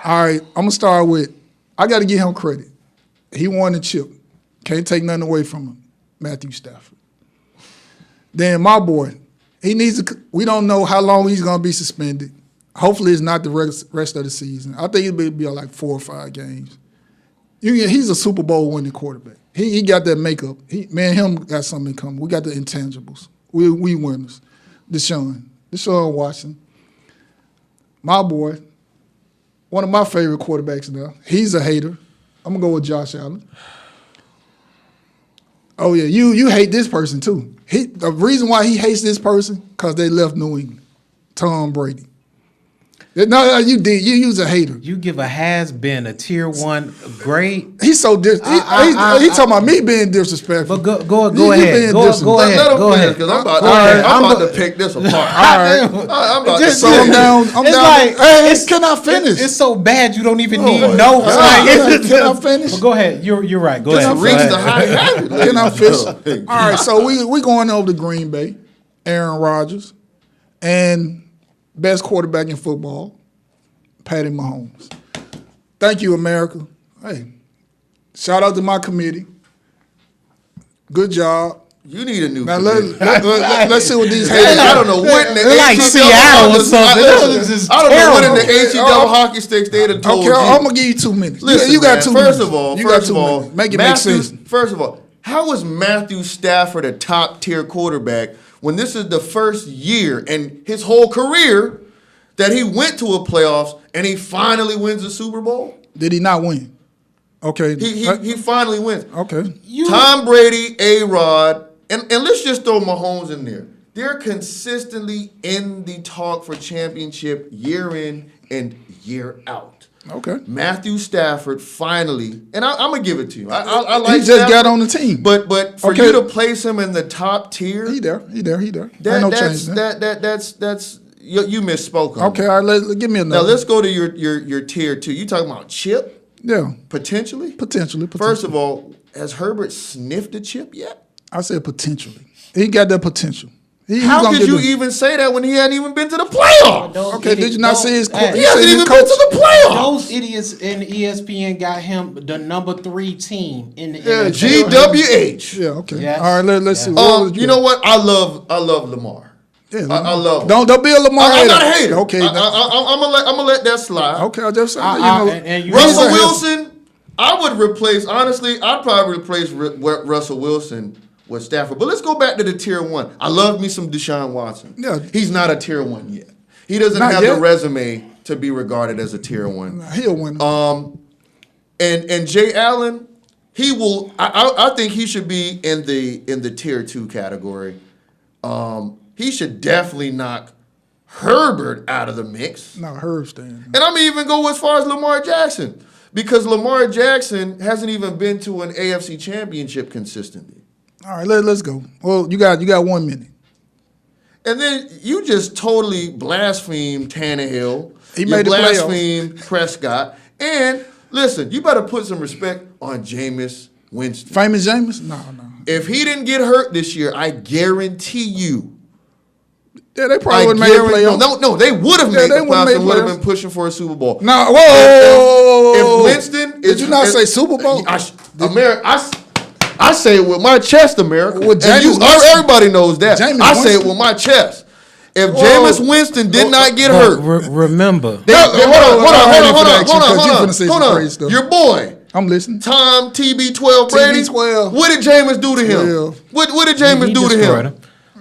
S1: All right. I'm gonna start with. I got to give him credit. He won the chip. Can't take nothing away from him. Matthew Stafford. Then my boy, he needs to. We don't know how long he's gonna be suspended. Hopefully, it's not the rest of the season. I think it'll be like 4 or 5 games. He's a Super Bowl winning quarterback. He got that makeup. Him got something in common. We got the intangibles. We winners. Deshaun Watson. My boy, one of my favorite quarterbacks now. He's a hater. I'm gonna go with Josh Allen. Oh yeah, you hate this person too. The reason why he hates this person because they left New England. Tom Brady. No, you did. You use a hater.
S3: You give a has-been a tier 1 grade.
S1: He's so he talking about me being disrespectful.
S3: But go
S1: You
S3: ahead.
S1: being
S3: Go
S1: disrespectful.
S3: ahead. Go ahead.
S2: Because I'm about,
S3: Go ahead.
S2: I'm about to pick this apart.
S1: All right.
S2: I'm about to
S3: Just-
S1: So I'm down. I'm
S3: It's
S1: down.
S3: like-
S1: Hey, can I finish?
S3: It's so bad you don't even need
S2: Lord.
S3: notes.
S1: Can I finish?
S3: Well, go ahead. You're right. Go
S2: Just
S3: ahead.
S2: reach
S3: Go
S2: the
S3: ahead.
S2: high heaven.
S1: Can I finish? All right, so we going over to Green Bay, Aaron Rodgers, and best quarterback in football, Patty Mahomes. Thank you, America. Hey, shout out to my committee. Good job.
S2: You need a new
S1: Now
S2: committee.
S1: let's see what these
S2: Hey,
S1: haters.
S2: I don't know what in the
S3: They're like
S2: HE
S3: Seattle or
S2: double
S3: something.
S2: hockey-
S3: This is
S2: I don't know what in the
S3: terrible.
S2: HE double hockey sticks they'd have told
S1: Okay,
S2: you.
S1: I'm gonna give you 2 minutes.
S2: Listen,
S1: you got
S2: man,
S1: 2 minutes.
S2: First of all,
S1: Make it make sense.
S2: First of all, how is Matthew Stafford a top tier quarterback when this is the first year in his whole career that he went to a playoffs and he finally wins the Super Bowl?
S1: Did he not win? Okay.
S2: He finally wins.
S1: Okay.
S2: Tom Brady, A-Rod, and let's just throw Mahomes in there. They're consistently in the talk for championship year in and year out.
S1: Okay.
S2: Matthew Stafford finally, and I'm gonna give it to you. I like
S1: He just
S2: Stafford,
S1: got on the team.
S2: but for
S1: Okay.
S2: you to place him in the top tier,
S1: He there. Ain't no
S2: that's
S1: change there.
S2: that's you misspoke on.
S1: Okay, all right, give me
S2: Now
S1: another.
S2: let's go to your tier 2. You talking about chip
S1: Yeah,
S2: potentially?
S1: potentially.
S2: First of all, has Herbert sniffed a chip yet?
S1: I said potentially. He got that potential. He
S2: How
S1: gonna
S2: could
S1: get
S2: you
S1: the-
S2: even say that when he hadn't even been to the playoffs?
S1: Okay, did you not see his coach?
S2: He hasn't even been to the playoffs.
S3: Those idiots in ESPN got him the number 3 team in the
S1: Yeah,
S3: NFL.
S2: GWH.
S1: Yeah, okay.
S3: Yes.
S1: All right, let's see. What was
S2: You know what? I love Lamar.
S1: Yeah,
S2: I love him.
S1: Don't be a Lamar
S2: I'm not a
S1: hater.
S2: hater.
S1: Okay.
S2: I'm gonna let that slide.
S1: Okay, I just said.
S3: and you-
S2: Russell
S1: he's a-
S2: Wilson, I would replace. Honestly, I'd probably replace Russell Wilson with Stafford. But let's go back to the tier 1. I love me some Deshaun Watson.
S1: Yeah.
S2: He's not a tier 1 yet. He doesn't
S1: Not
S2: have
S1: yet.
S2: the resume to be regarded as a tier 1.
S1: He'll win.
S2: And Jay Allen, he will. I think he should be in the tier 2 category. He should definitely knock Herbert out of the mix.
S1: No, Herb staying.
S2: And I'm even go as far as Lamar Jackson because Lamar Jackson hasn't even been to an AFC championship consistently.
S1: All right, let's go. Well, you got 1 minute.
S2: And then you just totally blasphemed Tannehill.
S1: He
S2: You
S1: made the playoffs.
S2: blasphemed Prescott. And listen, you better put some respect on Jameis Winston.
S1: Famous Jameis? No.
S2: If he didn't get hurt this year, I guarantee you
S1: Yeah, they probably wouldn't make the playoffs.
S2: No, they would have
S1: Yeah,
S2: made
S1: they
S2: the
S1: wouldn't
S2: playoffs
S1: make
S2: and would have
S1: playoffs.
S2: been pushing for a Super Bowl.
S1: Nah, whoa.
S2: If Winston
S1: Did you not say Super Bowl?
S2: I say it with my chest, America.
S1: With
S2: And
S1: Jameis Winston.
S2: everybody knows that.
S1: Jameis
S2: I say it
S1: Winston.
S2: with my chest. If
S1: Whoa.
S2: Jameis Winston did not get hurt,
S3: Remember,
S2: hold
S1: some
S2: on.
S1: crazy stuff.
S2: Your boy,
S1: I'm listening.
S2: Tom TB12 Brady.
S1: TB12.
S2: What did Jameis do to him?
S1: 12.
S2: What did Jameis
S3: he
S2: do to
S3: destroyed
S2: him?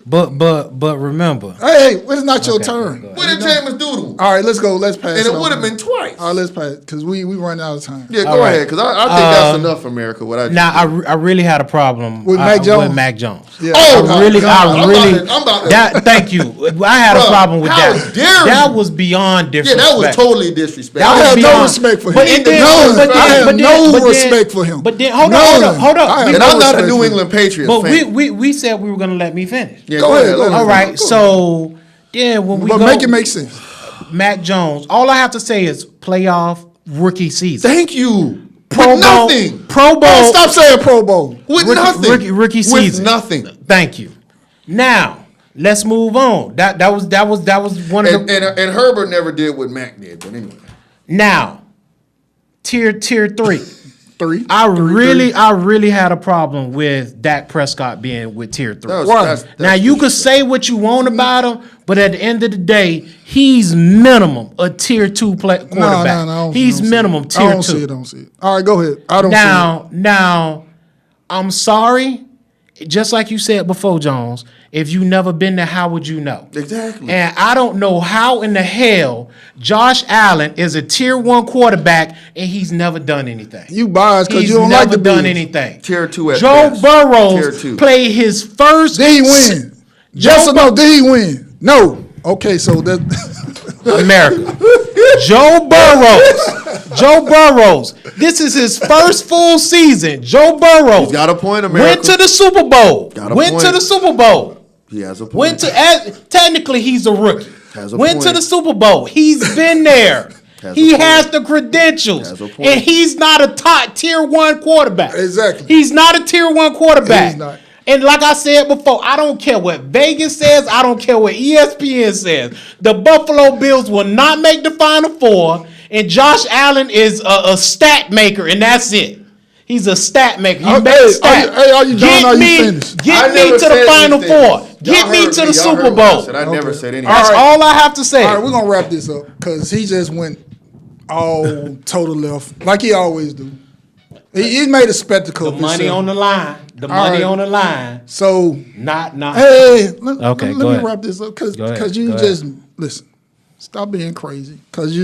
S3: But remember,
S1: Hey, it's not your turn.
S3: go ahead.
S2: What did Jameis do to him?
S1: All right, let's go. Let's pass.
S2: And it
S1: on.
S2: would have been twice.
S1: All right, let's pass because we run out of time.
S2: Yeah,
S3: All
S2: go
S3: right.
S2: ahead, because I think that's enough, America. What I just
S3: now
S2: did.
S3: I really had a problem
S1: With Mac Jones?
S3: With Mac Jones.
S1: Yeah.
S2: Oh, my
S3: I
S2: God.
S3: really.
S2: I'm about to-
S3: that. Thank you. I had a
S2: Bruh,
S3: problem with
S2: how
S3: that.
S2: dare
S3: That
S2: you?
S3: was beyond
S2: Yeah,
S3: disrespect.
S2: that was totally disrespectful.
S1: I
S3: was
S1: have no
S3: beyond-
S1: respect for him.
S3: But it did-
S1: None.
S3: but then-
S1: I have
S3: but then-
S1: no
S3: but then-
S1: respect for him.
S3: But then hold
S1: None.
S3: up.
S1: I have
S2: And
S1: no
S2: I'm not a
S1: respect
S2: New
S1: for him.
S2: England Patriots
S3: But
S2: fan.
S3: we said we were gonna let me finish.
S2: Yeah,
S1: Go ahead,
S2: Let
S1: go
S2: us
S3: All
S2: know.
S3: right. So then when we
S1: But
S3: go,
S1: make it make sense.
S3: Mac Jones. All I have to say is playoff rookie season.
S2: Thank you.
S3: Pro
S2: With
S3: Bowl,
S2: nothing.
S3: Pro Bowl.
S1: Oh, stop saying Pro Bowl.
S2: With
S3: rookie,
S2: nothing.
S3: rookie
S2: With
S3: season.
S2: nothing.
S3: Thank you. Now let's move on. That was one of the.
S2: And Herbert never did what Mac did, but anyway.
S3: Now, tier 3.
S1: Three.
S3: I really had a problem with Dak Prescott being with tier 3.
S2: That's
S3: Now you could say what you want about him, but at the end of the day, he's minimum a tier 2 quarterback.
S1: No, I don't
S3: He's
S1: see it.
S3: minimum
S1: I
S3: tier
S1: don't
S3: 2.
S1: see it. I don't see it. All right, go ahead. I don't see it.
S3: Now, I'm sorry. Just like you said before, Jones, if you never been there, how would you know?
S2: Exactly.
S3: And I don't know how in the hell Josh Allen is a tier 1 quarterback and he's never done anything.
S1: You biased because
S3: He's
S1: you don't
S3: never
S1: like the
S3: done
S1: Bills.
S3: anything.
S2: Tier 2 at
S3: Joe
S2: best.
S3: Burrows
S2: Tier 2.
S3: played his first.
S1: Did he win? Yes or no? Did he win? No. Okay, so that
S3: America. Joe Burrows. This is his first full season. Joe Burrows.
S2: He's got a point, America.
S3: Went to the Super Bowl.
S2: Got a
S3: Went
S2: point.
S3: to the Super Bowl.
S2: He has a point.
S3: Went to technically he's a rookie.
S2: Has a
S3: Went to
S2: point.
S3: the Super Bowl. He's been there.
S2: Has
S3: He
S2: a point.
S3: has the credentials.
S2: Has a point.
S3: And he's not a top tier 1 quarterback.
S1: Exactly.
S3: He's not a tier 1 quarterback.
S1: He's not.
S3: And like I said before, I don't care what Vegas says. I don't care what ESPN says. The Buffalo Bills will not make the Final Four. And Josh Allen is a stat maker, and that's it. He's a stat maker. He
S1: Hey,
S3: makes stats.
S1: are you done or you finished?
S2: I
S3: Get me
S2: never
S3: to the
S2: said
S3: Final
S2: anything.
S3: Four.
S2: Y'all
S3: Get me
S2: heard
S3: to the
S2: Y'all
S3: Super
S2: heard what I
S3: Bowl.
S2: said. I never said anything.
S3: That's
S1: All right.
S3: all I have to say.
S1: All right, we're gonna wrap this up because he just went all total left like he always do. He made a spectacle.
S3: The
S1: of
S3: money
S1: himself.
S3: on the line. The
S1: All
S3: money
S1: right.
S3: on the line.
S1: So
S3: Not.
S1: hey,
S3: Okay,
S1: let
S3: go
S1: me
S3: ahead.
S1: wrap this up because
S3: Go ahead,
S1: you
S3: go
S1: just listen. Stop being crazy because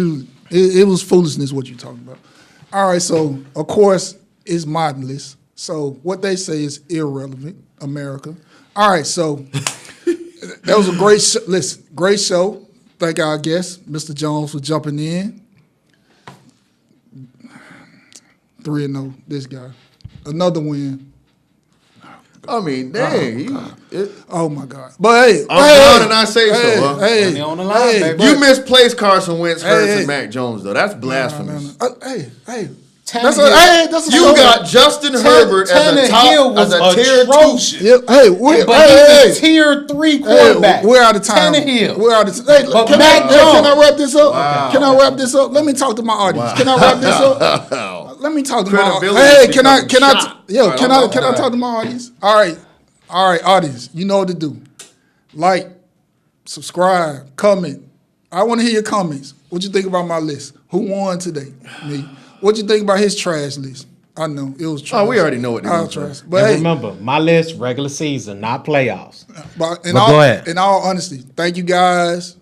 S1: it was foolishness what you talking about. All right, so of course it's modern list. So what they say is irrelevant. America. All right, so that was a great great show. Thank our guest, Mr. Jones, for jumping in. 3-0, this guy. Another win.
S2: I mean, dang.
S1: Oh my God! But hey,
S2: I'm proud and I say so, huh?
S1: Hey,
S3: Money on the line, baby.
S2: You misplaced Carson Wentz, Hurts,
S1: Hey.
S2: and Mac Jones, though. That's blasphemous.
S1: Hey,
S3: Tannehill.
S1: that's a
S2: You
S1: story.
S2: got Justin Herbert as a
S3: Tannehill
S2: top, as
S3: was
S2: a tier 2.
S3: atrocious.
S1: Yeah, hey, we're,
S3: But
S1: hey,
S3: he's a tier 3
S1: hey,
S3: quarterback.
S1: we're out of time.
S3: Tannehill.
S1: We're out of time. Hey,
S3: But
S1: can
S3: Mac
S1: I
S3: Jones.
S1: wrap this up? Can I wrap this up? Let me talk to my audience. Can I wrap this up? Let me talk to my audience.
S2: Credibility
S1: Hey,
S2: is
S1: can I
S2: becoming shot.
S1: can I talk to my audience? All right, audience. You know what to do. Like, subscribe, comment. I want to hear your comments. What you think about my list? Who won today? Me. What you think about his trash list? I know it was trash.
S2: Oh, we already know what they're
S1: I
S2: gonna
S1: was trash.
S2: say.
S1: But
S3: And
S1: hey,
S3: remember, my list, regular season, not playoffs.
S1: but
S3: But go ahead.
S1: In all honesty, thank you guys.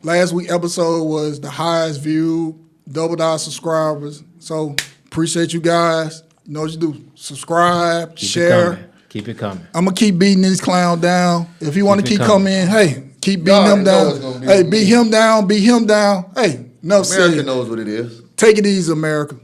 S1: Last week episode was the highest viewed, doubled our subscribers. So appreciate you guys. You know what you do. Subscribe, share.
S3: Keep it coming.
S1: I'm gonna keep beating this clown down. If you want to
S3: Keep it
S1: keep
S3: coming.
S1: coming, hey, keep beating
S2: Y'all
S1: him
S2: know it's
S1: down.
S2: gonna be
S1: Hey,
S2: me.
S1: beat him down, beat him down. Hey, enough
S2: America
S1: said.
S2: knows what it is.
S1: Take it easy, America.